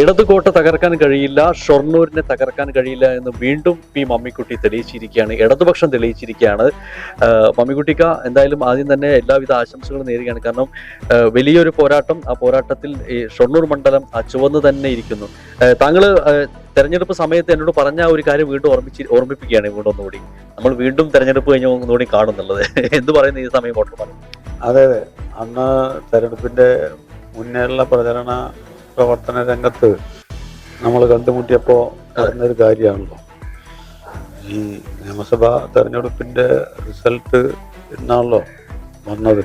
ഇടതുകോട്ട തകർക്കാൻ കഴിയില്ല, ഷൊർണൂരിനെ തകർക്കാൻ കഴിയില്ല എന്ന് വീണ്ടും പി മമ്മിക്കുട്ടി തെളിയിച്ചിരിക്കുകയാണ്, ഇടതുപക്ഷം തെളിയിച്ചിരിക്കുകയാണ്. മമ്മിക്കുട്ടിക്ക എന്തായാലും ആദ്യം തന്നെ എല്ലാവിധ ആശംസകളും നേരുകയാണ്. കാരണം വലിയൊരു പോരാട്ടം, ആ പോരാട്ടത്തിൽ ഈ ഷൊർണൂർ മണ്ഡലം ചുവന്ന് തന്നെ ഇരിക്കുന്നു. താങ്കൾ തെരഞ്ഞെടുപ്പ് സമയത്ത് എന്നോട് പറഞ്ഞ ഒരു കാര്യം വീണ്ടും ഓർമ്മിപ്പിക്കുകയാണ് ഇവിടെ ഒന്നുകൂടി. നമ്മൾ വീണ്ടും തെരഞ്ഞെടുപ്പ് കഴിഞ്ഞ് ഒന്നുകൂടി കാണുന്നുള്ളത് എന്ത് പറയുന്നു ഈ സമയം വോട്ടർമാർ? അതെ അതെ, അന്ന് തെരഞ്ഞെടുപ്പിന്റെ മുന്നേയുള്ള പ്രചരണ പ്രവർത്തന രംഗത്ത് നമ്മൾ കണ്ടുമുട്ടിയപ്പോൾ പറഞ്ഞൊരു കാര്യമാണല്ലോ, ഈ നിയമസഭാ തെരഞ്ഞെടുപ്പിന്റെ റിസൾട്ട് എന്നാണല്ലോ വന്നത്.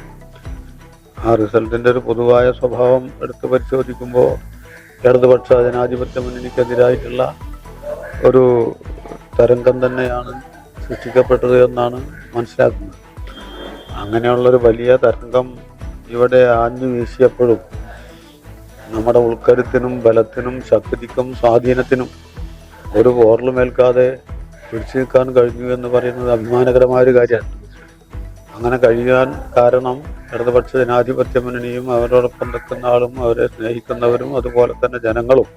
ആ റിസൾട്ടിന്റെ ഒരു പൊതുവായ സ്വഭാവം എടുത്ത് പരിശോധിക്കുമ്പോൾ ഇടതുപക്ഷ ജനാധിപത്യ മുന്നണിക്കെതിരായിട്ടുള്ള ഒരു തരംഗം തന്നെയാണ് സൃഷ്ടിക്കപ്പെട്ടത് എന്നാണ് മനസ്സിലാക്കുന്നത്. അങ്ങനെയുള്ളൊരു വലിയ തരംഗം ഇവിടെ ആഞ്ഞു വീശിയപ്പോഴും നമ്മുടെ ഉൾക്കരുത്തിനും ബലത്തിനും ശക്തിക്കും സ്വാധീനത്തിനും ഒരു പോറലുമേൽക്കാതെ പിടിച്ചു നിൽക്കാൻ കഴിഞ്ഞു എന്ന് പറയുന്നത് അഭിമാനകരമായൊരു കാര്യമാണ്. അങ്ങനെ കഴിയാൻ കാരണം ഇടതുപക്ഷ ജനാധിപത്യ മുന്നണിയും അവരോടൊപ്പം നിൽക്കുന്ന ആളും അവരെ സ്നേഹിക്കുന്നവരും അതുപോലെ തന്നെ ജനങ്ങളും,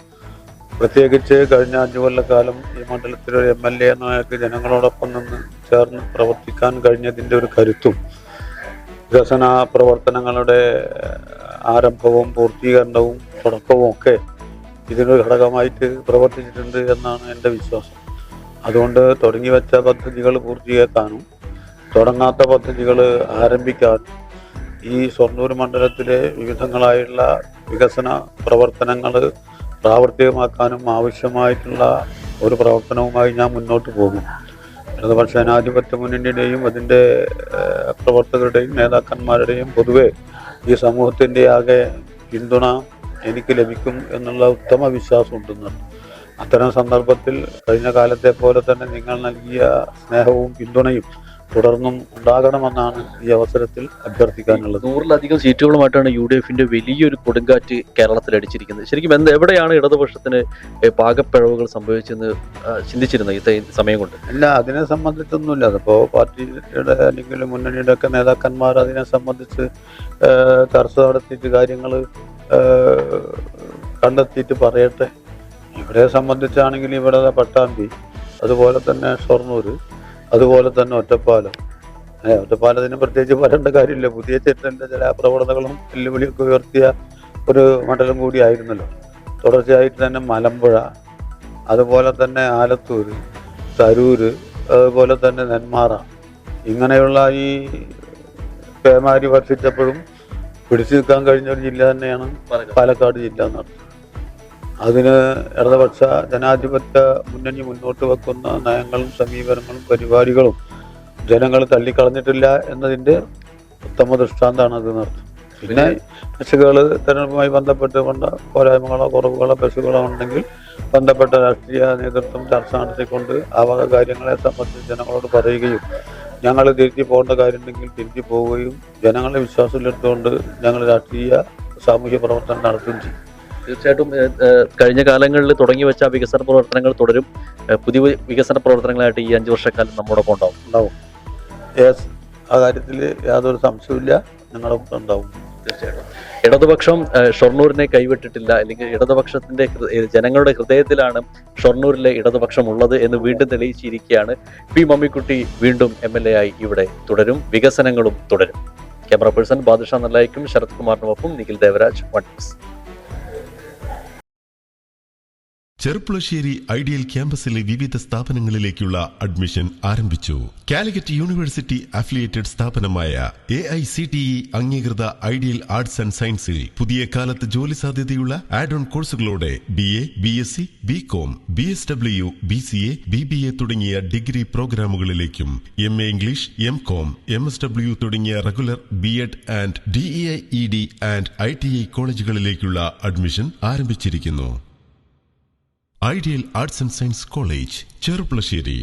പ്രത്യേകിച്ച് കഴിഞ്ഞ 5 കൊല്ലക്കാലം ഈ മണ്ഡലത്തിലൊരു MLA എന്ന നിലയ്ക്ക് ജനങ്ങളോടൊപ്പം നിന്ന് ചേർന്ന് പ്രവർത്തിക്കാൻ കഴിഞ്ഞതിൻ്റെ ഒരു കരുത്തും വികസന പ്രവർത്തനങ്ങളുടെ ആരംഭവും പൂർത്തീകരണവും തുടക്കവും ഒക്കെ ഇതിനൊരു ഘടകമായിട്ട് പ്രവർത്തിച്ചിട്ടുണ്ട് എന്നാണ് എൻ്റെ വിശ്വാസം. അതുകൊണ്ട് തുടങ്ങി വെച്ച പദ്ധതികൾ പൂർത്തീകരിക്കാനും തുടങ്ങാത്ത പദ്ധതികൾ ആരംഭിക്കാനും ഈ ഷൊർണൂർ മണ്ഡലത്തിലെ വിവിധങ്ങളായുള്ള വികസന പ്രവർത്തനങ്ങൾ പ്രാവർത്തികമാക്കാനും ആവശ്യമായിട്ടുള്ള ഒരു പ്രവർത്തനവുമായി ഞാൻ മുന്നോട്ട് പോകും. ഇടതുപക്ഷ ജനാധിപത്യ മുന്നണിയുടെയും അതിൻ്റെ പ്രവർത്തകരുടെയും നേതാക്കന്മാരുടെയും പൊതുവെ ഈ സമൂഹത്തിൻ്റെ ആകെ പിന്തുണ എനിക്ക് ലഭിക്കും എന്നുള്ള ഉത്തമ വിശ്വാസം ഉണ്ടെന്നാണ്. അത്തരം സന്ദർഭത്തിൽ കഴിഞ്ഞ കാലത്തെ പോലെ തന്നെ നിങ്ങൾ നൽകിയ സ്നേഹവും പിന്തുണയും തുടർന്നും ഉണ്ടാകണമെന്നാണ് ഈ അവസരത്തിൽ അഭ്യർത്ഥിക്കാനുള്ളത്. 100-ലധികം സീറ്റുകളുമായിട്ടാണ് UDFന്റെ വലിയൊരു കൊടുങ്കാറ്റ് കേരളത്തിൽ അടിച്ചിരിക്കുന്നത്. ശരിക്കും എവിടെയാണ് ഇടതുപക്ഷത്തിന് പാകപ്പിഴവുകൾ സംഭവിച്ചെന്ന് ചിന്തിച്ചിരുന്നത് ഈ സമയം കൊണ്ട്? ഇല്ല, അതിനെ സംബന്ധിച്ചൊന്നുമില്ല. അതിപ്പോൾ പാർട്ടിയുടെ അല്ലെങ്കിൽ മുന്നണിയുടെ ഒക്കെ നേതാക്കന്മാർ അതിനെ സംബന്ധിച്ച് ചർച്ച നടത്തിയിട്ട് കാര്യങ്ങൾ കണ്ടെത്തിയിട്ട് പറയട്ടെ. ഇവരെ സംബന്ധിച്ചാണെങ്കിൽ ഇവിടെ പട്ടാമ്പി, അതുപോലെ തന്നെ ഷൊർണൂർ, അതുപോലെ തന്നെ ഒറ്റപ്പാലത്തിന് പ്രത്യേകിച്ച് പറയേണ്ട കാര്യമില്ല. പുതിയ ചെറ്റലിൻ്റെ ചില പ്രവണതകളും വെല്ലുവിളിയൊക്കെ ഉയർത്തിയ ഒരു മണ്ഡലം കൂടിയായിരുന്നല്ലോ. തുടർച്ചയായിട്ട് തന്നെ മലമ്പുഴ, അതുപോലെ തന്നെ ആലത്തൂർ, തരൂർ, അതുപോലെ തന്നെ നെന്മാറ, ഇങ്ങനെയുള്ള ഈ പേമാരി വർഷിച്ചപ്പോഴും പിടിച്ചു നിൽക്കാൻ കഴിഞ്ഞ ഒരു ജില്ല തന്നെയാണ് പാലക്കാട് ജില്ല എന്നർത്ഥം. അതിന് ഇടതുപക്ഷ ജനാധിപത്യ മുന്നണി മുന്നോട്ട് വെക്കുന്ന നയങ്ങളും സമീപനങ്ങളും പരിപാടികളും ജനങ്ങൾ തള്ളിക്കളഞ്ഞിട്ടില്ല എന്നതിൻ്റെ ഉത്തമ ദൃഷ്ടാന്തമാണ് അത് നടത്തും. പിന്നെ പെശുകൾ തെരഞ്ഞെടുപ്പുമായി ബന്ധപ്പെട്ട് കൊണ്ട പോരായ്മകളോ കുറവുകളോ പെശുകളോ ഉണ്ടെങ്കിൽ ബന്ധപ്പെട്ട രാഷ്ട്രീയ നേതൃത്വം ചർച്ച നടത്തിക്കൊണ്ട് ആ വക കാര്യങ്ങളെ സംബന്ധിച്ച് ജനങ്ങളോട് പറയുകയും ഞങ്ങൾ തിരുത്തി പോകേണ്ട കാര്യമുണ്ടെങ്കിൽ തിരുത്തി പോവുകയും ജനങ്ങളെ വിശ്വാസത്തിലെടുത്തുകൊണ്ട് ഞങ്ങൾ രാഷ്ട്രീയ സാമൂഹ്യ പ്രവർത്തനം നടത്തുകയും ചെയ്യും. തീർച്ചയായിട്ടും കഴിഞ്ഞ കാലങ്ങളിൽ തുടങ്ങി വെച്ച വികസന പ്രവർത്തനങ്ങൾ തുടരും. പുതിയ വികസന പ്രവർത്തനങ്ങളായിട്ട് ഈ 5 വർഷക്കാലം നമ്മോടൊപ്പം ഉണ്ടാവും. ആ കാര്യത്തിൽ യാതൊരു സംശയമില്ല, ഞങ്ങളൊപ്പം ഉണ്ടാവും. തീർച്ചയായിട്ടും ഇടതുപക്ഷം ഷൊർണൂരിനെ കൈവിട്ടിട്ടില്ല, അല്ലെങ്കിൽ ഇടതുപക്ഷത്തിന്റെ ജനങ്ങളുടെ ഹൃദയത്തിലാണ് ഷൊർണൂരിലെ ഇടതുപക്ഷം ഉള്ളത് എന്ന് വീണ്ടും തെളിയിച്ചിരിക്കുകയാണ്. പി മമ്മിക്കുട്ടി വീണ്ടും MLA ആയി ഇവിടെ തുടരും, വികസനങ്ങളും തുടരും. ക്യാമറ പേഴ്സൺ ബാദുഷ നല്ലായിക്കും ശരത് കുമാറിനുമൊപ്പം Nikhil Devaraj, one news. Cherpulassery ideal ക്യാമ്പസിലെ വിവിധ സ്ഥാപനങ്ങളിലേക്കുള്ള അഡ്മിഷൻ ആരംഭിച്ചു. കാലിക്കറ്റ് യൂണിവേഴ്സിറ്റി അഫിലിയേറ്റഡ് സ്ഥാപനമായ AICTE അംഗീകൃത ഐഡിയൽ ആർട്സ് ആൻഡ് സയൻസിൽ പുതിയ കാലത്ത് ജോലി സാധ്യതയുള്ള ആഡ് ഓൺ കോഴ്സുകളോടെ BA, BSc, BCom, BSW, BCA, BBA തുടങ്ങിയ ഡിഗ്രി പ്രോഗ്രാമുകളിലേക്കും MA ഇംഗ്ലീഷ്, MCom, MSW തുടങ്ങിയ regular BEd and DEIED and ITI കോളേജുകളിലേക്കുള്ള അഡ്മിഷൻ ആരംഭിച്ചിരിക്കുന്നു. Ideal arts and science college, Cherpulassery.